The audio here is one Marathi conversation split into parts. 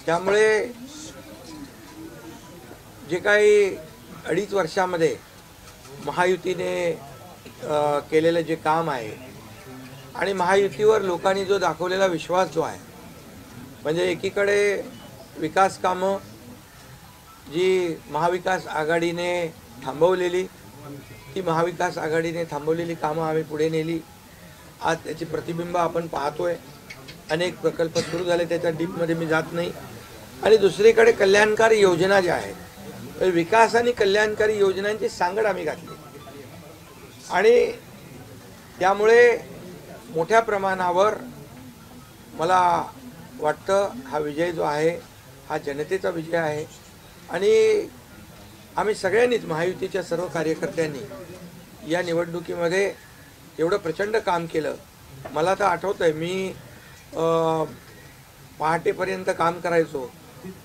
त्यामुळे जे काही 2.5 वर्षामध्ये महायुतीने केलेलं जे काम आहे आणि महायुतीवर लोकांनी जो दाखवलेला विश्वास जो आहे, म्हणजे एकीकडे विकास कामं जी महाविकास आघाडीने थांबवलेली, ती महाविकास आघाडीने थांबवलेली कामं आम्ही पुढे नेली. आज त्याची प्रतिबिंब आपण पाहतोय. अनेक प्रकल्प सुरू झाले, त्याच्या डीपमध्ये मी जात नाही. आणि दुसरीकडे कल्याणकारी योजना ज्या आहेत, विकास आणि कल्याणकारी योजनांची सांगड आम्ही घातली आणि त्यामुळे मोठ्या प्रमाणावर मला वाटतं हा विजय जो आहे हा जनतेचा विजय आहे. आणि आम्ही सगळ्यांनीच, महायुतीच्या सर्व कार्यकर्त्यांनी या निवडणुकीमध्ये एवढं प्रचंड काम केलं. मला तर आठवतंय, मी पहाटेपर्यंत काम करायचो,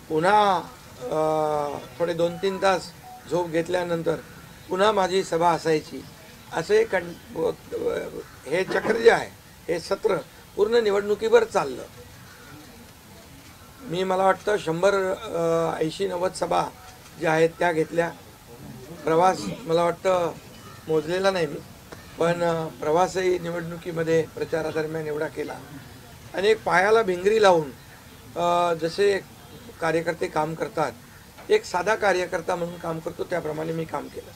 पुन्हा थोडे 2-3 तास झोप घेतल्यानंतर पुन्हा माझी सभा असायची. असे हे चक्र जे आहे, हे सत्र पूर्ण निवडणुकीवर चाललं. मला वाटतं 180-90 सभा ज्या आहेत त्या घेतल्या. प्रवास मला वाटतं मोजलेला नाही मी, पण प्रवासही निवडणुकीमध्ये प्रचारादरम्यान एवढा केला. अनेक पायाला भिंगरी लावून जसे कार्यकर्ते काम करतात, एक साधा कार्यकर्ता म्हणून काम करतो त्याप्रमाणे मी काम केलं.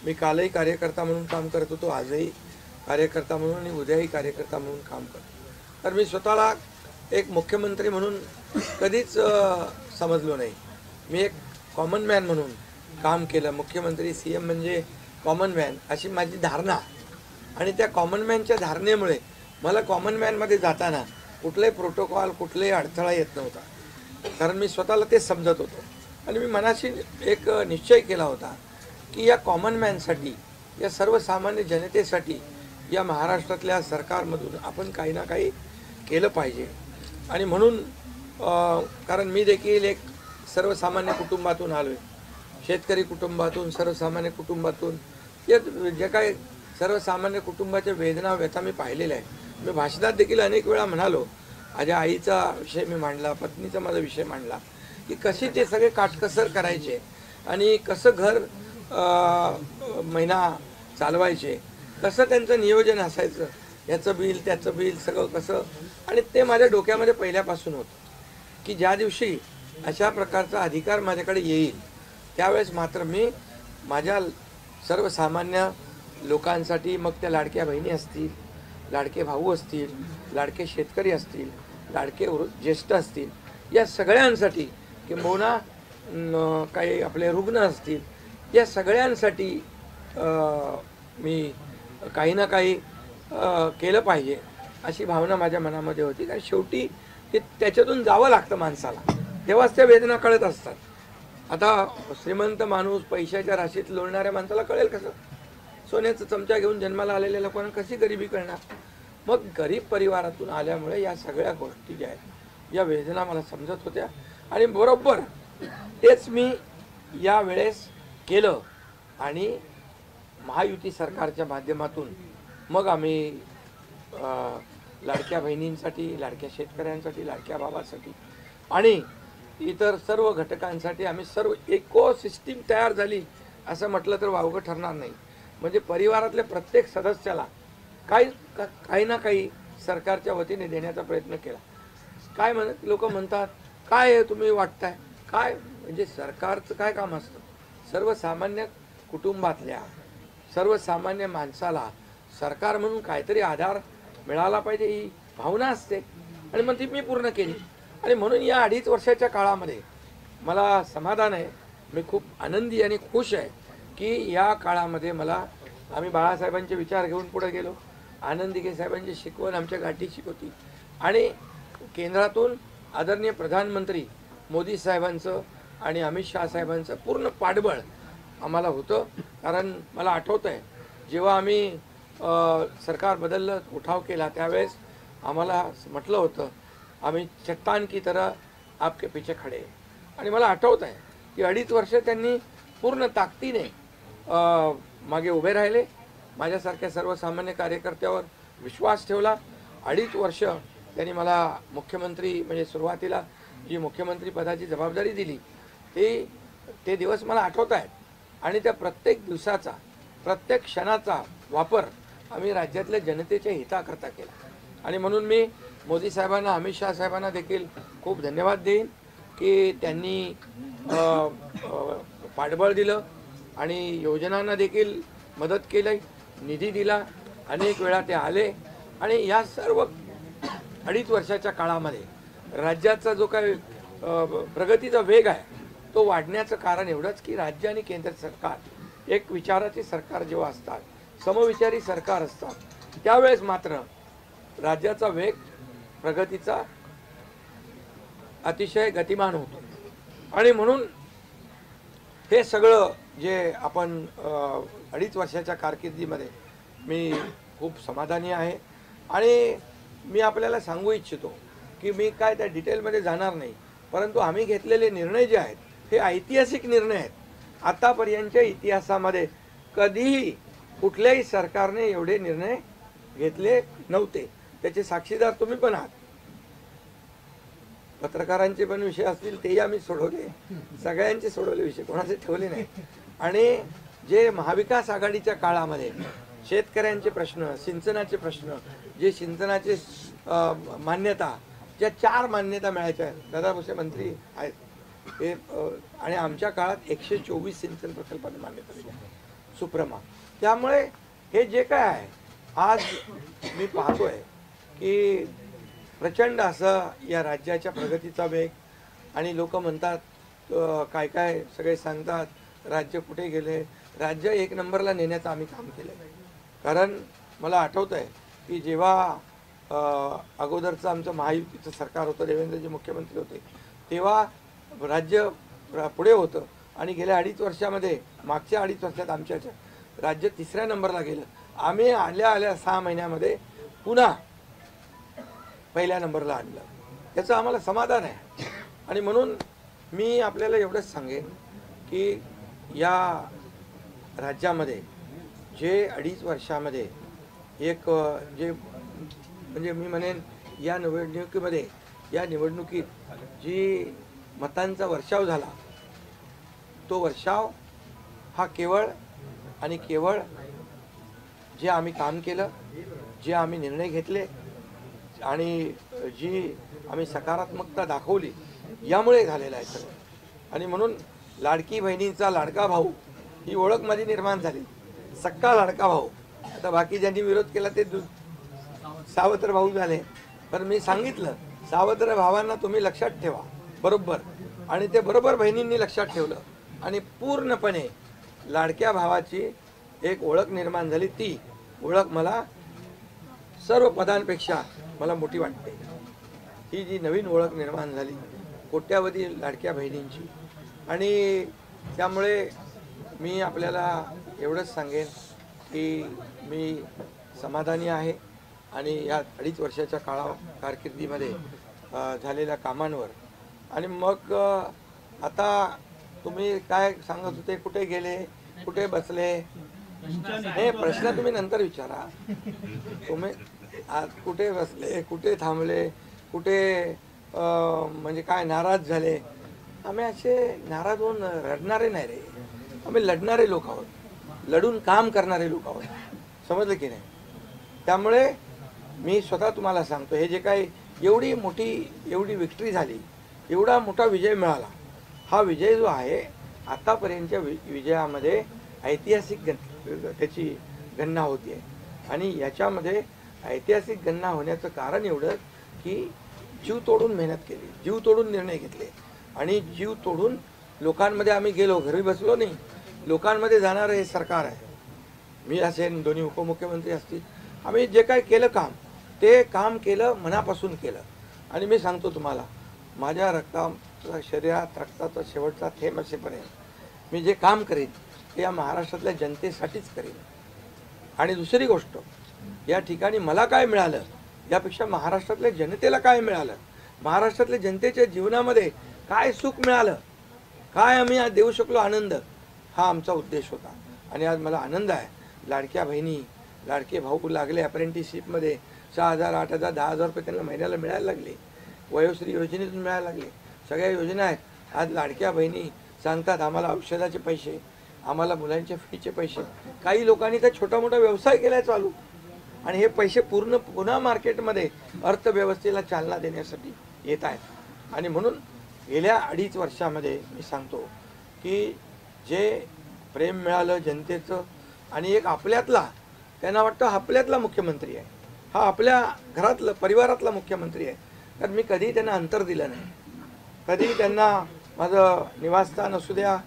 मी कालही कार्यकर्ता म्हणून काम करत होतो, आजही कार्यकर्ता म्हणून आणि उद्याही कार्यकर्ता म्हणून काम करतो. तर मी स्वतःला एक मुख्यमंत्री म्हणून कधीच समजलो नाही. मी एक कॉमन मॅन म्हणून काम केलं. मुख्यमंत्री CM म्हणजे कॉमन मॅन अशी माझी धारणा, आणि त्या कॉमन मॅनच्या धारणेमुळे मला कॉमन मॅनमध्ये जाताना कुठलाही प्रोटोकॉल, कुठलाही अडथळा येत नव्हता, कारण मी स्वतःला ते समजत होतो. आणि मी मनाशी एक निश्चय केला होता की या कॉमन मॅनसाठी, या सर्वसामान्य जनतेसाठी या महाराष्ट्रातल्या सरकारमधून आपण काही ना काही केलं पाहिजे. आणि म्हणून कारण मी देखील एक सर्वसामान्य कुटुंबातून आलो आहे, शेतकरी कुटुंबातून, सर्वसामान्य कुटुंबातून. या जे काही सर्वसामान्य कुटुंबाच्या वेदना व्यथा मी पाहिलेल्या आहे. मी भाषणात देखील अनेक वेळा म्हणालो, माझ्या आईचा विषय मी मांडला, पत्नीचा माझा विषय मांडला, की कशी ते सगळे काटकसर करायचे आणि कसं घर महिना चालवायचे, कसं त्यांचं नियोजन असायचं, याचं बिल त्याचं बिल सगळं कसं. आणि ते माझ्या डोक्यामध्ये पहिल्यापासून होतं की ज्या दिवशी अशा प्रकारचा अधिकार माझ्याकडे येईल त्यावेळेस मात्र मी माझ्या सर्वसामान्य लोकांसाठी, मग त्या लाडक्या बहिणी असतील, लाडके भाऊ असतील, लाडके शेतकरी असतील, लाडके ज्येष्ठ असतील, या सगळ्यांसाठी, किंबहुना काही आपले रुग्ण असतील, या सगळ्यांसाठी मी काही ना काही केलं पाहिजे अशी भावना माझ्या मनामध्ये होती. कारण शेवटी ते त्याच्यातून जावं लागतं माणसाला, तेव्हाच त्या वेदना कळत असतात. आता श्रीमंत माणूस, पैशाच्या राशीत लोळणाऱ्या माणसाला कळेल कसं? सोन्याचा चमचा घेऊन जन्माला आलेल्या लोकांना कशी गरिबी कळणार? मग गरीब परिवारातून आल्यामुळे या सगळ्या गोष्टी ज्या आहेत, या वेदना मला समजत होत्या. आणि बरोबर तेच मी यावेळेस केलं. आणि महायुती सरकारच्या माध्यमातून मग आम्ही लाडक्या बहिणींसाठी, लाडक्या शेतकऱ्यांसाठी, लाडक्या बाबासाठी आणि इतर सर्व घटकांसाठी आम्ही सर्व इकोसिस्टीम तयार झाली असं म्हटलं तर वावगं ठरणार नाही. म्हणजे परिवारातल्या प्रत्येक सदस्याला काही ना काही सरकारच्या वतीने देण्याचा प्रयत्न केला. काय लोक म्हणतात, काय तुम्ही वाटताय काय, म्हणजे सरकारचं काय काम असतं? सर्वसामान्य कुटुंबातल्या सर्वसामान्य माणसाला सरकार म्हणून काहीतरी आधार मिळाला पाहिजे ही भावना असते, आणि मग ती मी पूर्ण केली. आणि म्हणून या 2.5 वर्षाच्या काळामध्ये मला समाधान आहे. मी खूप आनंदी आणि खुश आहे की या काळामध्ये आम्ही बाळासाहेबांचे विचार घेऊन पुढे गेलो. आनंद दिघे साहेबांची शिकवण आमच्या गाठीशी होती आणि केंद्रातून आदरणीय प्रधानमंत्री मोदी साहेबांचं आणि अमित शाह साहेबांचं पूर्ण पाठबळ आम्हाला होतं. कारण मला आठवतं आहे, जेव्हा आम्ही सरकार बदललं, उठाव केला, त्यावेळेस आम्हाला म्हटलं होतं, आम्ही चट्टान की तरह आपके पीछे खडे. आणि मला आठवतं आहे की 2.5 वर्ष त्यांनी पूर्ण ताकदीने मागे उभे राहिले, माझ्यासारख्या सर्वसामान्य कार्यकर्त्यावर विश्वास ठेवला. 2.5 वर्ष त्यांनी मला मुख्यमंत्री, म्हणजे सुरुवातीला जी मुख्यमंत्री पदाची जबाबदारी दिली ते दिवस मला आठवत आहेत आणि त्या प्रत्येक दिवसाचा प्रत्येक क्षणाचा वापर आम्ही राज्यातल्या जनतेच्या हिताकरता केला. आणि म्हणून मी मोदी साहेबांना, अमित शहा साहेबांना देखील खूप धन्यवाद देईन की त्यांनी पाठबळ दिलं आणि योजनांना देखील मदत केली, निधी दिला. अनेक वेळा ते आले आणि या सर्व 2.5 वर्षाच्या काळामध्ये राज्याचा जो काही प्रगतीचा वेग आहे तो वाढण्याचं कारण एवढंच की राज्य आणि केंद्र सरकार एक विचाराचे सरकार जेव्हा असतात, समविचारी सरकार असतात, त्यावेळेस मात्र राज्याचा वेग प्रगतीचा अतिशय गतिमान होतो. आणि म्हणून हे सगळं जे आपण 2.5 वर्षाच्या कारकिर्दीमध्ये मी खूप समाधानी आहे. आणि मी आपल्याला सांगू इच्छितो की मी काय त्या डिटेलमध्ये जाणार नाही, परंतु आम्ही घेतलेले निर्णय जे आहेत हे ऐतिहासिक निर्णय आहेत. आतापर्यंतच्या इतिहासामध्ये कधीही कुठल्याही सरकारने एवढे निर्णय घेतले नव्हते. त्याचे साक्षीदार तुम्ही पण आहात. पत्रकारांचे पण विषय असतील तेही आम्ही सोडवले, सगळ्यांचे सोडवले विषय, कोणाचे ठेवले नाही. आणि जे महाविकास आघाडीच्या काळामध्ये शेतकऱ्यांचे प्रश्न, सिंचनाचे प्रश्न, जे सिंचनाचे मान्यता, ज्या 4 मान्यता मिळायच्या, दादा भुसे मंत्री आहेत हे, आणि आमच्या काळात 124 सिंचन प्रकल्पांना मान्यता दिली, सुप्रमा. त्यामुळे हे जे काय आहे आज मी पाहतोय की प्रचंड असं या राज्याच्या प्रगतीचा वेग. आणि लोक म्हणतात, काय काय सगळे सांगतात राज्य कुठे गेले. राज्य 1 नंबरला नेण्याचं आम्ही काम केलं. कारण मला आठवतं आहे की जेव्हा अगोदरचं आमचं महायुतीचं सरकार होतं, देवेंद्रजी मुख्यमंत्री होते, तेव्हा राज्य पुढे होतं. आणि गेल्या 2.5 वर्षामध्ये, मागच्या 2.5 वर्षात आमच्या राज्य 3ऱ्या नंबरला गेलं. आम्ही आल्या 6 महिन्यामध्ये पुन्हा 1ल्या नंबरला आणलं. याचं आम्हाला समाधान आहे. आणि म्हणून मी आपल्याला एवढंच सांगेन की या राज्यामध्ये जे 2.5 वर्षामध्ये एक जे म्हणजे मी म्हणेन या निवडणुकीत जी मतांचा वर्षाव झाला, तो वर्षाव हा केवळ आणि केवळ जे आम्ही काम केलं, जे आम्ही निर्णय घेतले आणि जी आम्ही सकारात्मकता दाखवली यामुळे झालेला आहे सगळं. आणि म्हणून लाडकी बहिणींचा लाडका भाऊ ही ओळख माझी निर्माण झाली, सक्का लाडका भाऊ. आता बाकी ज्यांनी विरोध केला ते सावत्र भाऊ झाले. पण मी सांगितलं सावत्र भावांना तुम्ही लक्षात ठेवा बरोबर, आणि ते बरोबर बहिणींनी लक्षात ठेवलं आणि पूर्णपणे लाडक्या भावाची एक ओळख निर्माण झाली. ती ओळख मला सर्व पदांपेक्षा मला मोठी वाटते. ही जी नवीन ओळख निर्माण झाली कोट्यावधी लाडक्या बहिणींची. आणि त्यामुळे मी आपल्याला एवढंच सांगेन की मी समाधानी आहे आणि या 2.5 वर्षाच्या कारकिर्दीमध्ये झालेल्या कामांवर. आणि मग आता तुम्ही काय सांगत होते, कुठे गेले, कुठे बसले, हे प्रश्न तुम्ही नंतर विचारा. तुम्ही आज कुठे बसले, कुठे थांबले, कुठे म्हणजे काय नाराज झाले. आम्ही असे नाराज होऊन रडणारे नाही रे, आम्ही लढणारे लोक आहोत, लढून काम करणारे लोक आहोत. समजलं की नाही? त्यामुळे मी स्वतः तुम्हाला सांगतो, हे जे काही एवढी विक्ट्री झाली, एवढा मोठा विजय मिळाला, हा विजय जो आहे आतापर्यंतच्या विजयामध्ये ऐतिहासिक त्याची गणना होती आहे. आणि याच्यामध्ये ऐतिहासिक गणना होण्याचं कारण एवढं की जीव तोडून मेहनत केली, जीव तोडून निर्णय घेतले आणि जीव तोडून लोकांमध्ये आम्ही गेलो, घरी बसलो नाही, लोकांमध्ये जाणारं हे सरकार आहे. मी असेल, दोन्ही उपमुख्यमंत्री असतील, आम्ही जे काय केलं काम, ते काम केलं, मनापासून केलं. आणि मी सांगतो तुम्हाला, माझ्या शरीरात रक्ताचा शेवटचा थेंब असेपर्यंत मी जे काम करेन ते या महाराष्ट्रातल्या जनतेसाठीच करेन. आणि दुसरी गोष्ट, या ठिकाणी मला काय मिळालं यापेक्षा महाराष्ट्रातल्या जनतेला काय मिळालं, महाराष्ट्रातल्या जनतेच्या जीवनामध्ये काय सुख मिळालं, काय आम्ही आज देऊ शकलो आनंद, हा आमचा उद्देश होता. आणि आज मला आनंद आहे, लाडक्या बहिणी, लाडके भाऊ लागले अप्रेंटिसशिपमध्ये, 6,000, 8,000, 10,000 रुपये त्यांना महिन्याला मिळायला लागले, वयोश्री योजनेतून मिळायला लागले. सगळ्या योजना आहेत. आज लाडक्या बहिणी सांगतात आम्हाला औषधाचे पैसे, आम्हाला मुलांच्या फीचे पैसे. काही लोकांनी तर छोटा मोठा व्यवसाय केलाय चालू, आणि हे पैसे पुन्हा मार्केटमध्ये अर्थव्यवस्थेला चालना देण्यासाठी येत आहेत. आणि म्हणून गेल्या 2.5 वर्षामध्ये मी सांगतो की जे प्रेम मिळालं जनतेचं, आणि एक आपल्यातला, त्यांना वाटतं आपल्यातला मुख्यमंत्री आहे, हा आपल्या घरातला परिवारातला मुख्यमंत्री आहे. तर मी कधीही त्यांना अंतर दिलं नाही. कधीही त्यांना माझं निवासस्थान असू द्या,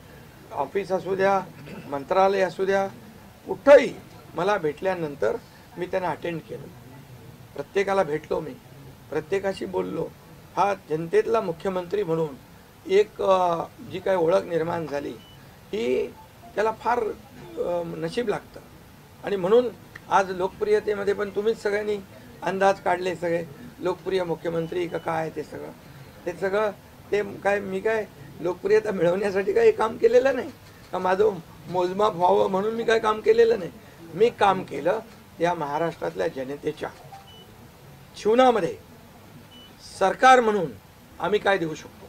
ऑफिस असू द्या, मंत्रालय असू द्या, कुठंही मला भेटल्यानंतर मी त्यांना अटेंड केलं. प्रत्येकाला भेटलो, मी प्रत्येकाशी बोललो. हा जनतेतला मुख्यमंत्री म्हणून एक जी काही ओळख निर्माण झाली ही त्याला फार नशीब लागतं. आणि म्हणून आज लोकप्रियतेमध्ये पण तुम्हीच सगळ्यांनी अंदाज काढले, सगळे लोकप्रिय मुख्यमंत्री का काय, ते सगळं ते काय, मी काय लोकप्रियता मिळवण्यासाठी काही काम केलेलं नाही का, माझं मोजमाप व्हावं म्हणून मी काय काम केलेलं नाही. मी काम केलं या महाराष्ट्रातल्या जनतेच्या जीवनामध्ये सरकार म्हणून आम्ही काय देऊ शकतो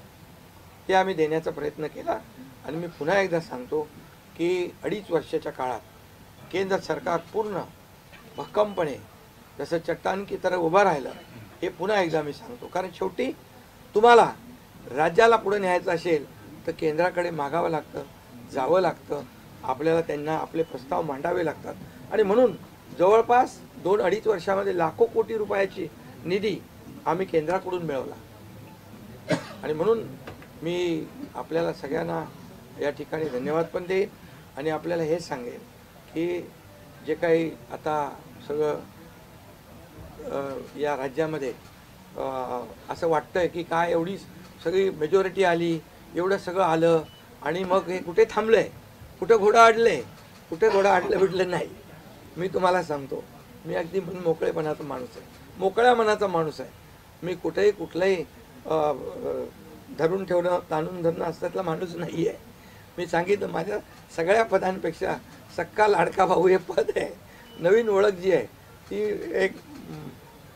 ते आम्ही देण्याचा प्रयत्न केला. आणि मी पुन्हा एकदा सांगतो की 2.5 वर्षाच्या काळात केंद्र सरकार पूर्ण भक्कमपणे जसं चट्टान की तरह उभं राहिलं, हे पुन्हा एकदा मी सांगतो. कारण शेवटी तुम्हाला राज्याला पुढे न्यायचं असेल तर केंद्राकडे मागावं लागतं, जावं लागतं, आपल्याला त्यांना आपले प्रस्ताव मांडावे लागतात. आणि म्हणून जवळपास 2-2.5 वर्षामध्ये लाखो कोटी रुपयाची निधी आम्ही केंद्राकडून मिळवला. आणि म्हणून मी आपल्याला सगळ्यांना या ठिकाणी धन्यवाद पण देईन. आणि आपल्याला हे सांगेन की जे काही आता सगळं या राज्यामध्ये असं वाटतंय की काय एवढी सगळी मेजॉरिटी आली, एवढं सगळं आलं, आणि मग हे कुठे थांबलंय, कुठं घोडं अडलंय, कुठे घोडं अडलं बिडलं नाही. मी तुम्हाला सांगतो, मी अगदी मोकळेपणाचा माणूस आहे, मोकळ्या मनाचा माणूस आहे. मी कुठेही कुठलंही धरून ठेवणं, ताणून धरणं असल्यातला माणूस नाही आहे. मी सांगितलं, माझ्या सगळ्या पदांपेक्षा सक्का लाडका भाऊ हे पद आहे. नवीन ओळख जी आहे ती एक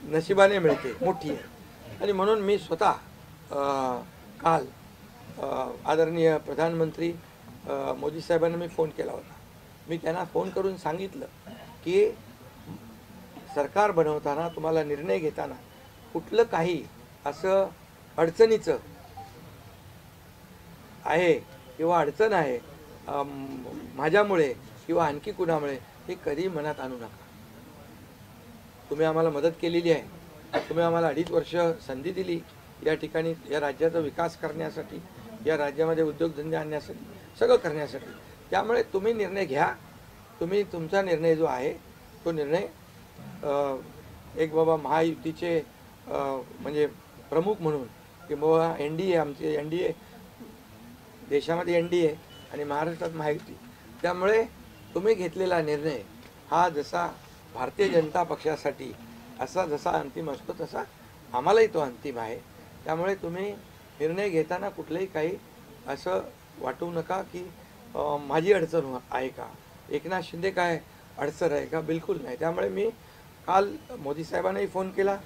नशिबाने मिळते, मोठी आहे. आणि म्हणून मी स्वतः काल आदरणीय प्रधानमंत्री मोदी साहेबांना मी फोन केला होता. मी त्यांना फोन करून सांगितलं की सरकार बनवताना, तुम्हाला निर्णय घेताना कुठलं काही असं अडचणीचं आहे किंवा अडचण आहे माझ्यामुळे किंवा आणखी कुणामुळे, हे कधी मनात आणू नका. तुम्ही आम्हाला मदत केलेली आहे, तुम्ही आम्हाला 2.5 वर्ष संधी दिली या ठिकाणी या राज्याचा विकास करण्यासाठी, या राज्यामध्ये उद्योगधंदे आणण्यासाठी, सगळं करण्यासाठी. त्यामुळे तुम्ही निर्णय घ्या. तुम्ही तुमचा निर्णय जो आहे तो निर्णय एक बाबा महायुतीचे म्हणजे प्रमुख म्हणून, की बाबा NDA, आमचे NDA, देशामध्ये NDA आणि महाराष्ट्रात महायुती. त्यामुळे तुम्ही घेतलेला निर्णय हा जसा भारतीय जनता पक्षासाठी असा जसा अंतिम असतो तसा आम्हालाही तो अंतिम आहे. त्यामुळे तुम्ही निर्णय घेताना कुठलंही काही असं वाटू नका की माझी अडचण आहे का, एकनाथ शिंदे काय अडचण आहे का, बिलकुल नाही. त्यामुळे मी काल मोदी साहेबांनाही फोन केला,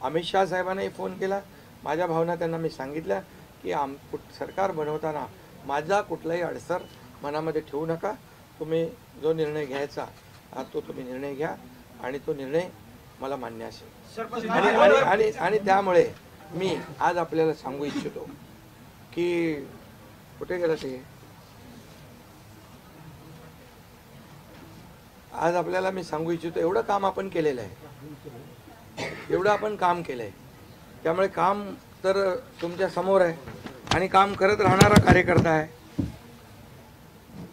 अमित शाह साहेबांनाही फोन केला. माझ्या भावना त्यांना मी सांगितल्या की सरकार बनवताना माझा कुठलाही अडसर मनामध्ये ठेवू नका. तुम्ही जो निर्णय घ्यायचा तो तुम्ही निर्णय घ्या, आणि तो निर्णय मला मान्य असेल. आणि त्यामुळे मी आज आपल्याला सांगू इच्छितो की कुठे गेलं ते, आज आपल्याला मी सांगू इच्छितो, एवढं काम आपण केलेलं आहे, एवढं आपण काम केलं आहे. त्यामुळे काम तर तुमच्या समोर आहे आणि काम करत राहणारा कार्यकर्ता आहे.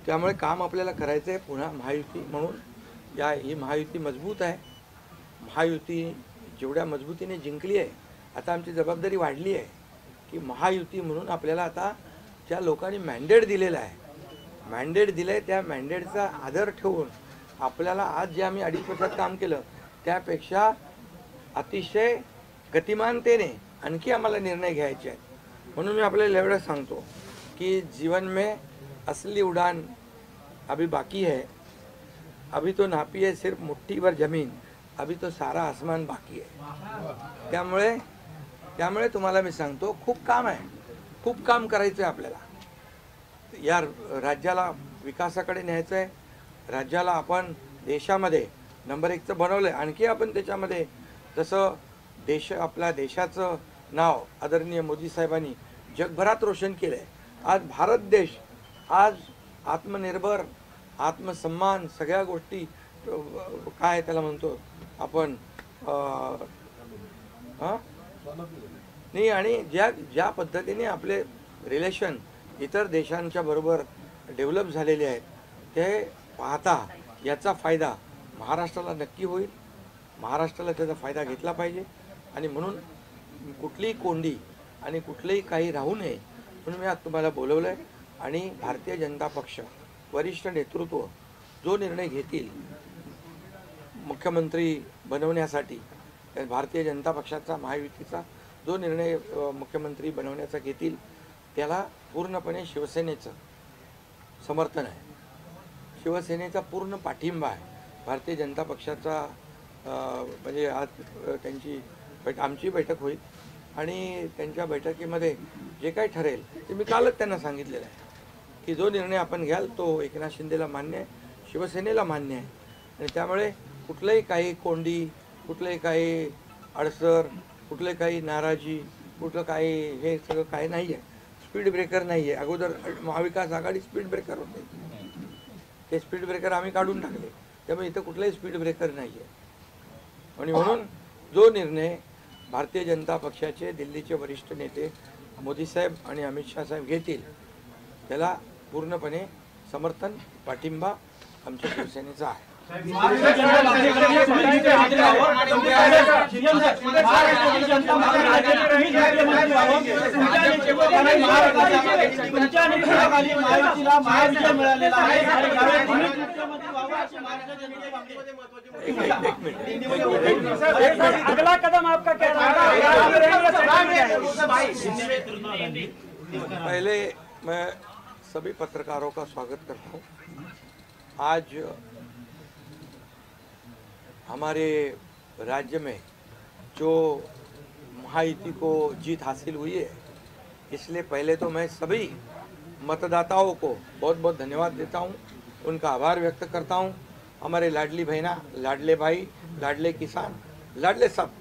त्यामुळे काम आपल्याला करायचं आहे. पुन्हा महायुती म्हणून ही महायुती मजबूत आहे. महायुती जेवढ्या मजबूतीने जिंकली आहे, आता आमची जबाबदारी वाढली आहे की महायुती म्हणून आपल्याला आता ज्या लोकांनी मॅन्डेट दिलेलं आहे, मॅन्डेट दिलं आहे, त्या मॅन्डेटचा आदर ठेवून आपल्याला आज जे आम्ही 2.5 वर्षात काम केलं त्यापेक्षा अतिशय गतिमानतेने आणखी आम्हाला निर्णय घ्यायचे आहेत. म्हणून मी आपल्याला एवढं सांगतो कि जीवन में असली उड़ान अभी बाकी है, अभी तो नापी है सिर्फ मुट्ठी भर जमीन, अभी तो सारा आसमान बाकी है. त्यामुळे तुम्हाला मी सांगतो खूप काम आहे, खूप काम करायचं आहे आपल्याला. या राज्याला विकासाकडे न्यायचं आहे. राज्याला आपण देशामध्ये नंबर 1चं बनवलं आहे. आणखी आपण त्याच्यामध्ये जसं आपल्या देशाचं नाव आदरणीय मोदी साहेबांनी जगभरात रोशन केलं आहे. आज भारत देश आज आत्मनिर्भर, आत्मसन्मान, सगळ्या गोष्टी काय त्याला म्हणतो आपण नाही, आणि ज्या पद्धतीने आपले रिलेशन इतर देशांच्या बरोबर डेव्हलप झालेले आहेत ते पाहता याचा फायदा महाराष्ट्राला नक्की होईल. महाराष्ट्राला त्याचा फायदा घेतला पाहिजे आणि म्हणून कुठलीही कोंडी आणि कुठलंही काही राहू नये म्हणून मी आज तुम्हाला बोलवलं आहे. आणि भारतीय जनता पक्ष वरिष्ठ नेतृत्व जो निर्णय घेतील मुख्यमंत्री बनवण्यासाठी, भारतीय जनता पक्षाचा महायुतीचा जो निर्णय मुख्यमंत्री बनवण्याचा घेतील त्याला पूर्णपणे शिवसेनेचं समर्थन आहे. शिवसेनेचा पूर्ण पाठिंबा आहे. भारतीय जनता पक्षाचा म्हणजे आज आमची बैठक होईल आणि त्यांच्या बैठकीमध्ये जे काही ठरेल ते मी कालच त्यांना सांगितलेलं आहे की जो निर्णय आपण घ्याल तो एकनाथ शिंदेला मान्य आहे, शिवसेनेला मान्य आहे. आणि त्यामुळे कुठलंही काही कोंडी, कुठलंही काही अडसर, कुठले काही नाराजी, कुठलं काही हे सगळं काही नाही आहे. स्पीड ब्रेकर नाही आहे. अगोदर महाविकास आघाडी स्पीड ब्रेकर होते, ते स्पीड ब्रेकर आम्ही काढून टाकले. त्यामुळे इथं कुठलाही स्पीड ब्रेकर नाही आहे. आणि म्हणून जो निर्णय भारतीय जनता पक्षाचे दिल्लीचे वरिष्ठ नेते मोदी साहेब आणि अमित शाह साहेब घेतील त्याला पूर्णपणे समर्थन, पाठिंबा आमच्या शिवसेनेचा आहे. अगला कदम आपका क्या पहले मैं सभी पत्रकारों का स्वागत करता हूँ. आज हमारे राज्य में जो महायुति को जीत हासिल हुई है, इसलिए पहले तो मैं सभी मतदाताओं को बहुत बहुत धन्यवाद देता हूँ, उनका आभार व्यक्त करता हूँ. हमारे लाडली बहना, लाडले भाई, लाडले किसान, लाडले सब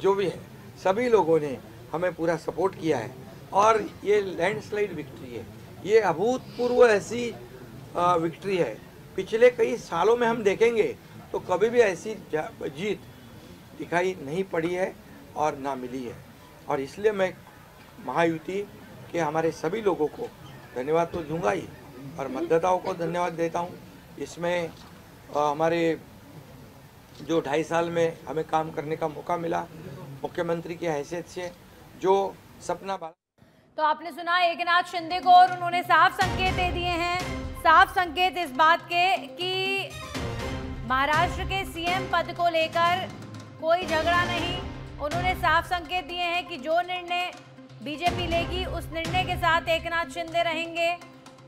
जो भी है, सभी लोगों ने हमें पूरा सपोर्ट किया है और ये लैंडस्लाइड विक्ट्री है. ये अभूतपूर्व ऐसी विक्ट्री है. पिछले कई सालों में हम देखेंगे तो कभी भी ऐसी जीत दिखाई नहीं पड़ी है और ना मिली है. और इसलिए मैं महायुति के हमारे सभी लोगों को धन्यवाद तो दूंगा ही और मतदाताओं को धन्यवाद देता हूँ. इसमें हमारे जो 2.5 साल में हमें काम करने का मौका मिला मुख्यमंत्री की हैसियत से, जो सपना तो आपने सुना एकनाथ शिंदे को और उन्होंने साफ संकेत दे दिए हैं, साफ संकेत इस बात के कि महाराष्ट्र के सीएम पद को लेकर कोई झगड़ा नहीं. उन्होंने साफ संकेत दिए हैं कि जो निर्णय बीजेपी लेगी उस निर्णय के साथ एकनाथ शिंदे रहेंगे.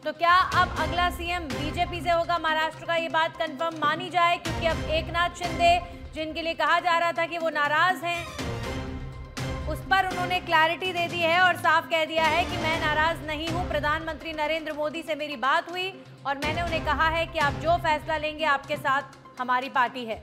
तो क्या अब अगला सीएम बीजेपी से होगा महाराष्ट्र का, ये बात कंफर्म मानी जाए, क्योंकि अब एकनाथ शिंदे जिनके लिए कहा जा रहा था कि वो नाराज हैं, उस पर उन्होंने क्लैरिटी दे दी है और साफ कह दिया है कि मैं नाराज नहीं हूं. प्रधानमंत्री नरेंद्र मोदी से मेरी बात हुई और मैंने उन्हें कहा है कि आप जो फैसला लेंगे आपके साथ हमारी पार्टी है.